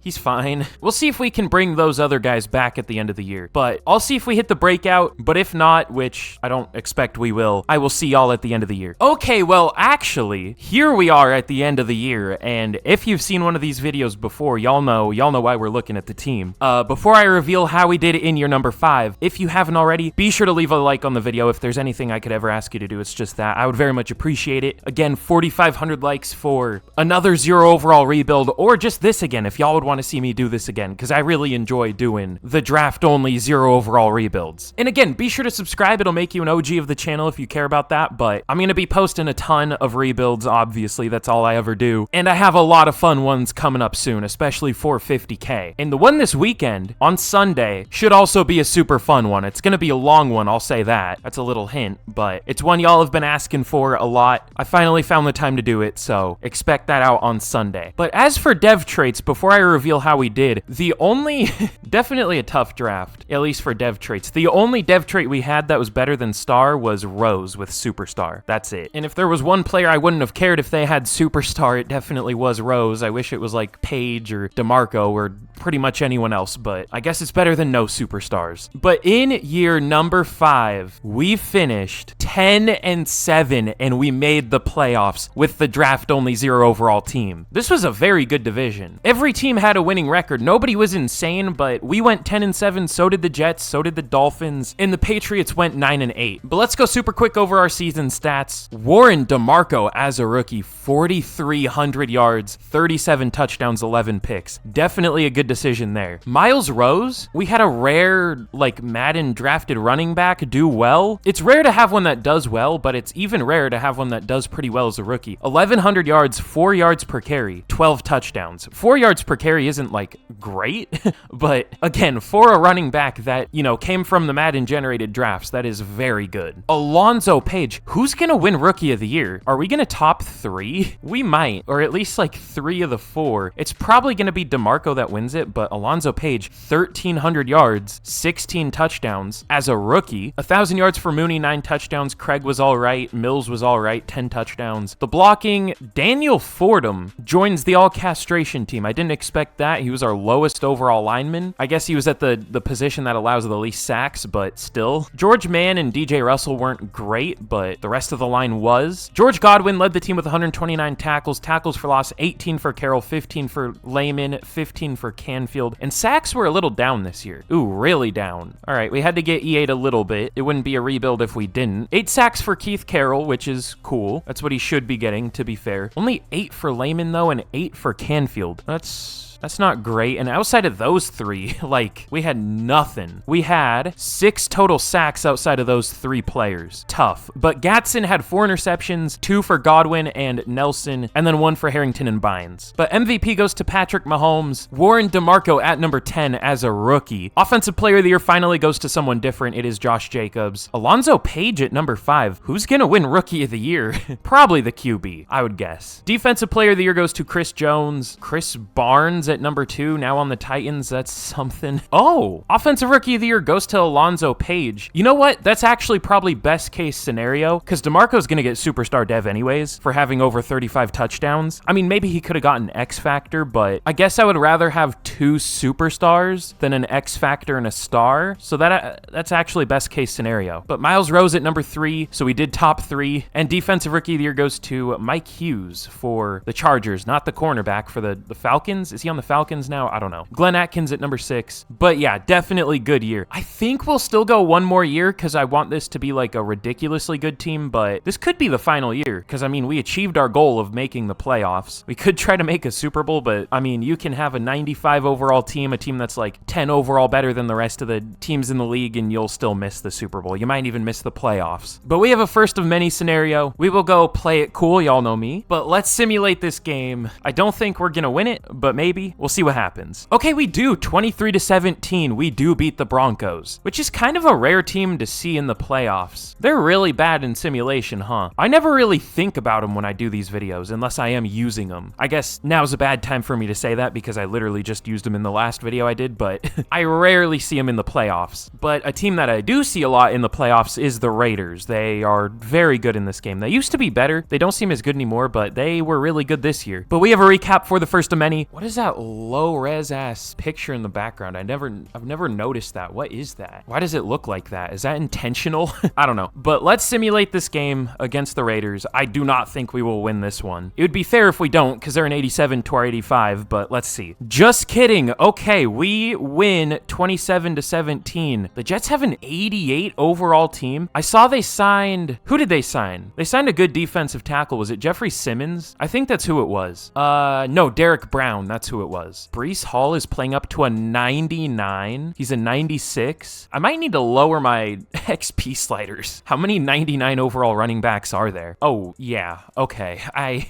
he's fine. We'll see if we can bring those other guys back at the end of the year, but I'll see if we hit the breakout, but if not, which I don't expect we will, I will see y'all at the end of the year. Okay, well, actually, here we are at the end of the year, and if you've seen one of these videos before, y'all know why we're looking at the team. Before I reveal how we did in year number 5, if you haven't already, be sure to leave a like on the video. If there's anything I could ever ask you to do, it's just that. I would very much appreciate it. Again, 4,500 likes for another 0 overall rebuild, or just this again if y'all would want to see me do this again, because I really enjoy doing the draft only 0 overall rebuilds. And again, be sure to subscribe. It'll make you an OG of the channel if you care about that, but I'm going to be posting a ton of rebuilds, obviously. That's all I ever do. And I have a lot of fun ones coming up soon, especially for 50K. And the one this weekend, on Sunday, should also be a super fun one. It's going to be a long one, I'll say that. That's a little hint, but it's one y'all have been asking for a lot. I finally found the time to do it, so expect that out on Sunday. But as for dev traits, before I reveal how we did, the only, definitely a tough draft, at least for dev traits. The only dev trait we had that was better than star was Rose with superstar. That's it. And if there was one player I wouldn't have cared if they had superstar, it definitely was Rose. I wish it was like Paige or DeMarco or pretty much anyone else, but I guess it's better than no superstars. But in year number 5, we finished 10-7, and we made the playoffs with the draft only 0 overall team. This was a very good division. Every team had a winning record. Nobody was insane, but we went 10-7, so did the Jets, so did the Dolphins, and the Patriots went 9-8. But let's go super quick over our season stats. Warren DeMarco as a rookie, 4,300 yards, 37 touchdowns, 11 picks. Definitely a good decision there. Miles Rose, we had a rare, like, Madden drafted running back do well. It's rare to have one that does well, but it's even rare to have one that does pretty well as a rookie. 1,100 yards, 4 yards per carry, 12 touchdowns. 4 yards per carry isn't like great, but again, for a running back that, you know, came from the Madden generated drafts, that is very good. Alonzo Page, who's gonna win Rookie of the Year? Are we gonna top 3? We might, or at least like 3 of the 4. It's probably gonna be DeMarco that wins it, but Alonzo Page, 1,300 yards, 16 touchdowns as a rookie. 1,000 yards for Mooney, 9 touchdowns. Craig was all right. Mills was all right, 10 touchdowns. The blocking, Daniel Fordham joins the all-castration team. I didn't expect that. He was our lowest overall lineman. I guess he was at the position that allows the least sacks, but still. George Mann and DJ Russell weren't great, but the rest of the line was. George Godwin led the team with 129 tackles. Tackles for loss, 18 for Carroll, 15 for Lehman, 15 for Canfield. And sacks were a little down this year. Ooh, really down. All right, we had to get EA'd a little bit. It wouldn't be a rebuild if we didn't. 8 sacks for Keith Carroll, which is cool. That's what he should be getting, to be fair. Only 8 for Lehman, though, and 8 for Canfield. That's not great. And outside of those 3, like, we had nothing. We had 6 total sacks outside of those 3 players. Tough. But Gatson had 4 interceptions, 2 for Godwin and Nelson, and then 1 for Harrington and Bynes. But MVP goes to Patrick Mahomes. Warren DeMarco at number 10 as a rookie. Offensive Player of the Year finally goes to someone different. It is Josh Jacobs. Alonzo Page at number 5. Who's gonna win Rookie of the Year? Probably the QB, I would guess. Defensive Player of the Year goes to Chris Jones. Chris Barnes at number 2, now on the Titans. That's something. Oh, Offensive Rookie of the Year goes to Alonzo Page. You know what? That's actually probably best case scenario, because DeMarco's going to get Superstar Dev anyways for having over 35 touchdowns. I mean, maybe he could have gotten X Factor, but I guess I would rather have 2 superstars than an X Factor and a star. So that's actually best case scenario. But Miles Rose at number 3, so we did top 3. And Defensive Rookie of the Year goes to Mike Hughes for the Chargers, not the cornerback, for the Falcons. Is he on the Falcons now? I don't know. Glenn Atkins at number 6. But yeah, definitely good year. I think we'll still go one more year because I want this to be like a ridiculously good team, but this could be the final year because, I mean, we achieved our goal of making the playoffs. We could try to make a Super Bowl, but, I mean, you can have a 95 overall team, a team that's like 10 overall better than the rest of the teams in the league, and you'll still miss the Super Bowl. You might even miss the playoffs. But we have a first of many scenario. We will go play it cool. Y'all know me. But let's simulate this game. I don't think we're going to win it, but maybe. We'll see what happens. Okay, we do. 23-17. We do beat the Broncos, which is kind of a rare team to see in the playoffs. They're really bad in simulation, huh? I never really think about them when I do these videos, unless I am using them. I guess now's a bad time for me to say that because I literally just used them in the last video I did, but I rarely see them in the playoffs. But a team that I do see a lot in the playoffs is the Raiders. They are very good in this game. They used to be better. They don't seem as good anymore, but they were really good this year. But we have a recap for the first of many. What is that low-res ass picture in the background? I've never noticed that. What is that? Why does it look like that? Is that intentional? I don't know. But let's simulate this game against the Raiders. I do not think we will win this one. It would be fair if we don't, because they're an 87 to our 85, but let's see. Just kidding. Okay, we win 27-17. The Jets have an 88 overall team. I saw they signed... Who did they sign? They signed a good defensive tackle. Was it Jeffrey Simmons? I think that's who it was. No, Derek Brown. That's who it was. Breece Hall is playing up to a 99. He's a 96. I might need to lower my XP sliders. How many 99 overall running backs are there? Oh, yeah. Okay. I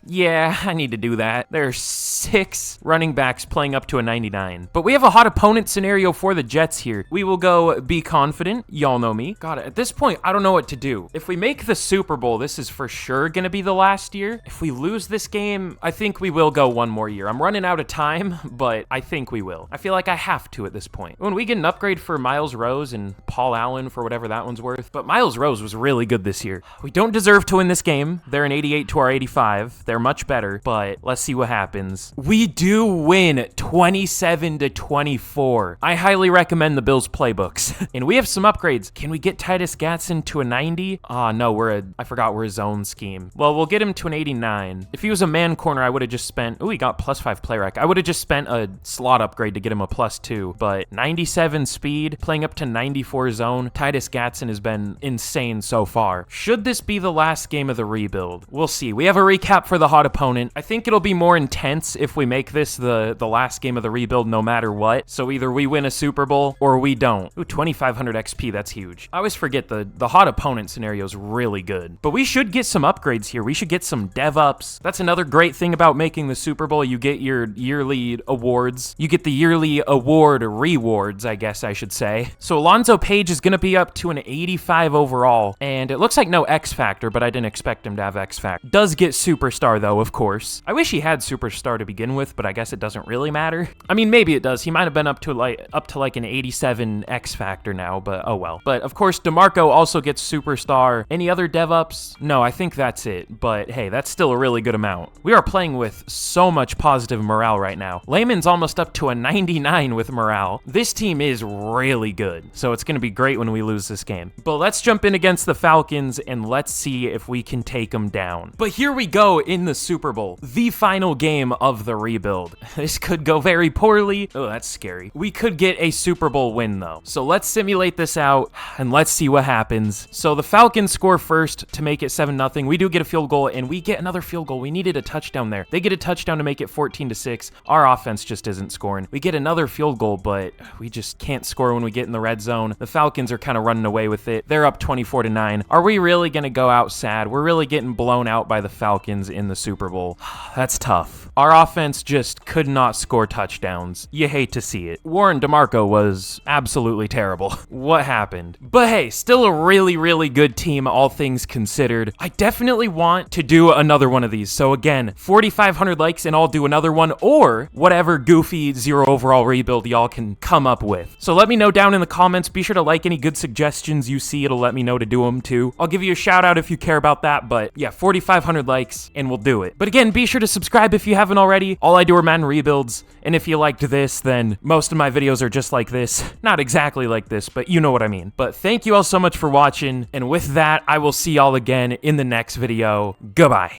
need to do that. There's 6 running backs playing up to a 99. But we have a hot opponent scenario for the Jets here. We will go be confident. Y'all know me. God, at this point, I don't know what to do. If we make the Super Bowl, this is for sure going to be the last year. If we lose this game, I think we will go one more year. I'm running out of time, but I think we will. I feel like I have to at this point. When we get an upgrade for Miles Rose and Paul Allen for whatever that one's worth, but Miles Rose was really good this year. We don't deserve to win this game. They're an 88 to our 85. They're much better, but let's see what happens. We do win 27-24. I highly recommend the Bills playbooks. And we have some upgrades. Can we get Titus Gatson to a 90? No, I forgot we're a zone scheme. Well, we'll get him to an 89. If he was a man corner, I would have just spent, he got +5 play rec. I would have just just spent a slot upgrade to get him a +2, but 97 speed, playing up to 94 zone. Titus Gatson has been insane so far. Should this be the last game of the rebuild? We'll see. We have a recap for the hot opponent. I think it'll be more intense if we make this the last game of the rebuild no matter what. So either we win a Super Bowl or we don't. Ooh, 2,500 XP, that's huge. I always forget the hot opponent scenario is really good. But we should get some upgrades here. We should get some dev ups. That's another great thing about making the Super Bowl. You get your yearly awards. You get the yearly award rewards, I guess I should say. So Alonzo Page is going to be up to an 85 overall. And it looks like no X Factor, but I didn't expect him to have X Factor. Does get Superstar though, of course. I wish he had Superstar to begin with, but I guess it doesn't really matter. I mean, maybe it does. He might have been up to like an 87 X Factor now, but oh well. But of course, DeMarco also gets Superstar. Any other dev ups? No, I think that's it. But hey, that's still a really good amount. We are playing with so much positive morale right now. Layman's almost up to a 99 with morale. This team is really good, so it's going to be great when we lose this game. But let's jump in against the Falcons and let's see if we can take them down. But here we go in the Super Bowl, the final game of the rebuild. This could go very poorly. Oh, that's scary. We could get a Super Bowl win though. So let's simulate this out and let's see what happens. So the Falcons score first to make it 7-0. We do get a field goal and we get another field goal. We needed a touchdown there. They get a touchdown to make it 14-6. Our offense just isn't scoring. We get another field goal, but we just can't score when we get in the red zone. The Falcons are kind of running away with it. They're up 24-9. Are we really going to go out sad? We're really getting blown out by the Falcons in the Super Bowl. That's tough. Our offense just could not score touchdowns. You hate to see it. Warren DeMarco was absolutely terrible. What happened? But hey, still a really, really good team, all things considered. I definitely want to do another one of these. So again, 4,500 likes and I'll do another one, or whatever goofy 0 overall rebuild y'all can come up with. So let me know down in the comments. Be sure to like any good suggestions you see. It'll let me know to do them too. I'll give you a shout out if you care about that, but yeah, 4,500 likes and we'll do it. But again, be sure to subscribe if you haven't already. All I do are Madden rebuilds, and if you liked this, then most of my videos are just like this. Not exactly like this, but you know what I mean. But thank you all so much for watching, and with that, I will see y'all again in the next video. Goodbye.